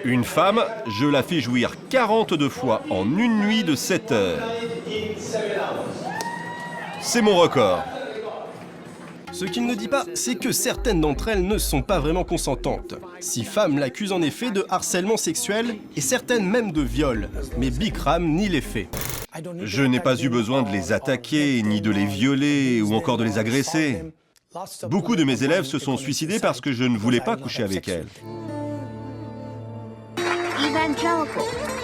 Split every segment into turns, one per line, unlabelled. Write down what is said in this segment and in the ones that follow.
Une femme, je la fais jouir 42 fois en une nuit de 7 heures. C'est mon record.
Ce qu'il ne dit pas, c'est que certaines d'entre elles ne sont pas vraiment consentantes. 6 femmes l'accusent en effet de harcèlement sexuel et certaines même de viol. Mais Bikram nie les faits.
Je n'ai pas eu besoin de les attaquer, ni de les violer ou encore de les agresser. Beaucoup de mes élèves se sont suicidés parce que je ne voulais pas coucher avec elles.
Evangelical,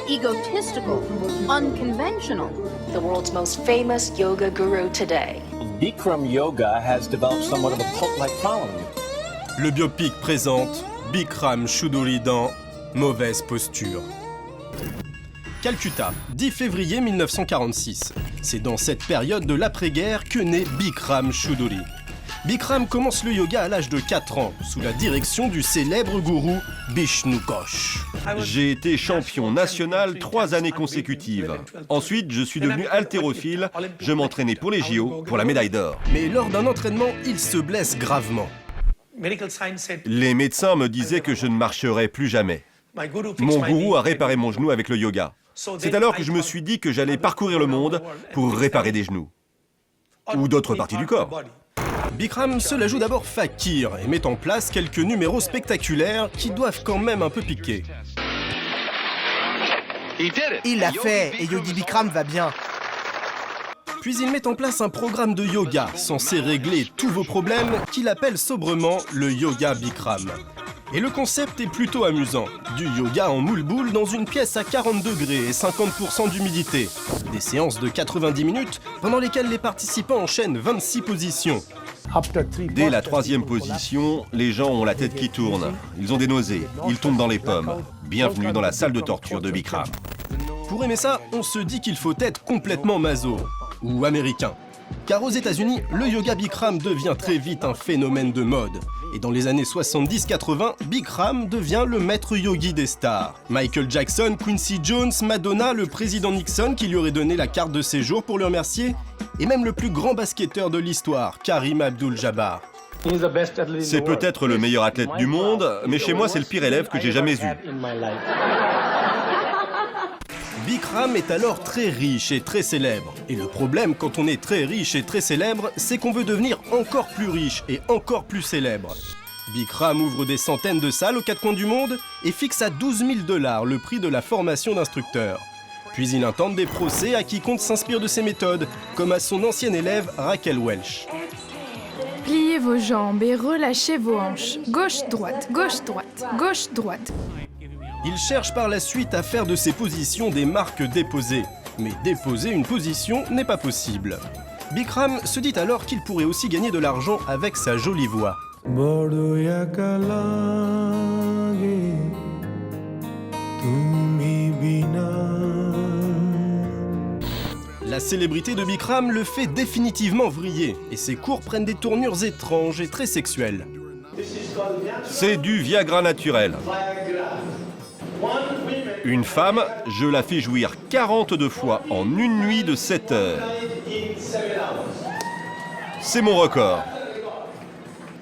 egotistical, unconventional.
The world's most famous yoga guru today.
Bikram Yoga has developed somewhat of a cult-like following.
Le biopic présente Bikram Choudhury dans Mauvaise posture. Calcutta, 10 février 1946. C'est dans cette période de l'après-guerre que naît Bikram Choudhury. Bikram commence le yoga à l'âge de 4 ans, sous la direction du célèbre gourou Bishnu Ghosh.
J'ai été champion national 3 années consécutives. Ensuite, je suis devenu haltérophile. Je m'entraînais pour les JO, pour la médaille d'or.
Mais lors d'un entraînement, il se blesse gravement.
Les médecins me disaient que je ne marcherais plus jamais. Mon gourou a réparé mon genou avec le yoga. C'est alors que je me suis dit que j'allais parcourir le monde pour réparer des genoux. Ou d'autres parties du corps.
Bikram se la joue d'abord fakir et met en place quelques numéros spectaculaires qui doivent quand même un peu piquer.
Il l'a fait et Yogi Bikram va bien.
Puis il met en place un programme de yoga censé régler tous vos problèmes qu'il appelle sobrement le yoga Bikram. Et le concept est plutôt amusant. Du yoga en moule-boule dans une pièce à 40 degrés et 50% d'humidité. Des séances de 90 minutes pendant lesquelles les participants enchaînent 26 positions.
Dès la 3e position, les gens ont la tête qui tourne. Ils ont des nausées, ils tombent dans les pommes. Bienvenue dans la salle de torture de Bikram.
Pour aimer ça, on se dit qu'il faut être complètement maso ou américain. Car aux États-Unis, le yoga Bikram devient très vite un phénomène de mode. Et dans les années 70-80, Bikram devient le maître yogi des stars. Michael Jackson, Quincy Jones, Madonna, le président Nixon qui lui aurait donné la carte de séjour pour le remercier, et même le plus grand basketteur de l'histoire, Karim Abdul-Jabbar.
C'est peut-être le meilleur athlète du monde, mais chez moi c'est le pire élève que j'ai jamais eu.
Bikram est alors très riche et très célèbre. Et le problème quand on est très riche et très célèbre, c'est qu'on veut devenir encore plus riche et encore plus célèbre. Bikram ouvre des centaines de salles aux 4 coins du monde et fixe à 12 000 $ le prix de la formation d'instructeur. Puis il intente des procès à quiconque s'inspire de ses méthodes, comme à son ancienne élève Raquel Welch.
Pliez vos jambes et relâchez vos hanches. Gauche-droite, gauche-droite, gauche-droite.
Il cherche par la suite à faire de ces positions des marques déposées. Mais déposer une position n'est pas possible. Bikram se dit alors qu'il pourrait aussi gagner de l'argent avec sa jolie voix. La célébrité de Bikram le fait définitivement vriller, et ses cours prennent des tournures étranges et très sexuelles.
C'est du Viagra naturel. Une femme, je la fais jouir 42 fois en une nuit de 7 heures. C'est mon record.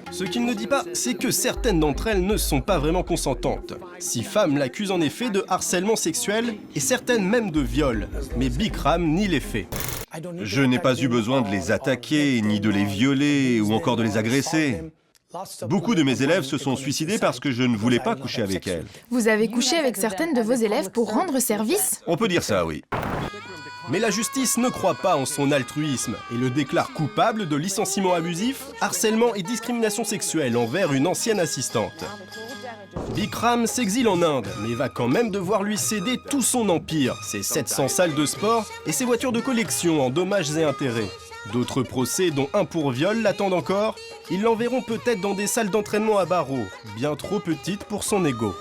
Ce qu'il ne dit pas, c'est que certaines d'entre elles ne sont pas vraiment consentantes. 6 femmes l'accusent en effet de harcèlement sexuel et certaines même de viol. Mais Bikram nie les faits.
Je n'ai pas eu besoin de les attaquer, ni de les violer ou encore de les agresser. Beaucoup de mes élèves se sont suicidés parce que je ne voulais pas coucher avec elles.
Vous avez couché avec certaines de vos élèves pour rendre service?
On peut dire ça, oui.
Mais la justice ne croit pas en son altruisme et le déclare coupable de licenciement abusif, harcèlement et discrimination sexuelle envers une ancienne assistante. Bikram s'exile en Inde, mais va quand même devoir lui céder tout son empire, ses 700 salles de sport et ses voitures de collection en dommages et intérêts. D'autres procès, dont un pour viol, l'attendent encore. Ils l'enverront peut-être dans des salles d'entraînement à barreaux, bien trop petites pour son ego.